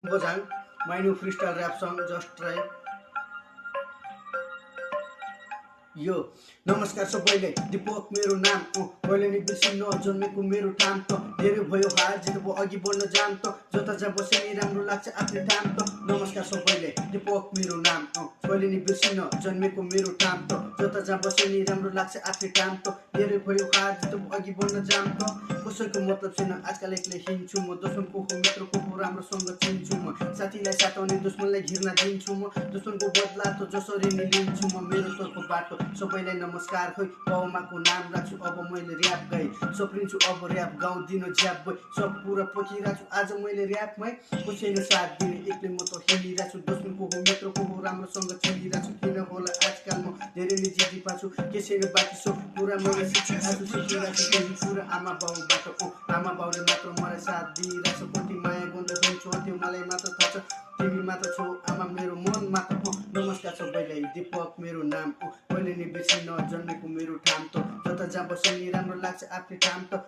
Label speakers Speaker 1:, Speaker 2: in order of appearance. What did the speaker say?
Speaker 1: Bojang, my new freestyle rap song, Just Try. यो नमस्कार सबैले दिपक मेरो नाम कहिले नि बिर्सिन्न जन्मेको मेरो ठाम त धेरै भयो हार जित भयो अघि बढ्न जाम त जता जहाँ बसे नि राम्रो लाग्छ आफ्नै ठाम त नमस्कार सबैले दिपक मेरो नाम कहिले नि बिर्सिन्न जन्मेको मेरो ठाम त जता जहाँ बसे नि राम्रो लाग्छ आफ्नै ठाम त धेरै भयो हार जित भयो अघि बढ्न जाम त कसैको मतलब छैन आजकल एक्लै हिँड्छु म दुश्मनको हो मित्रको हो राम्रोसँग चिन्छु म साथीलाई साटाउने दुश्मनलाई घिर्न दिन्छु म दुश्मनको बदला त जसरी नि लिन्छु म मेरो तर्फ बाटो सबैलाई नमस्कार खोइ बाउमाको नाम राख्छु अब मैले ऱ्याप गाएँ सप्रिन्छु अब ऱ्याप गाउँदिन झ्याप भई सब पुरा पोखिरहेको छु आज मैले ऱ्यापमै कसैले साथ दिने एक्लै म त हिँडिरहेको छु दुश्मनको हो मित्रको हो राम्रोसँग चिनिरहेको छु किन होला आजकल म धेरै नै जिद्दी पाछु कसैले बाँकी सो पुरा मैले सिकिरहेको छु त्यही पुरा आमा बाउबाट आमा बाउले मात्र मलाई साथ दिइरहेको छ कति माया गर्दै हुन्छु त्यो मलाई मात्र थाहा छ तिमी मात्र छौ आमा मेरो मन मात्र नमस्कार सबैलाई दिपक मेरो नाम कहिले नि बिर्सिन्न जन्मेको मेरो ठाम त जता जहाँ बसे नि राम्रो लाग्छ आफ्नै ठाम त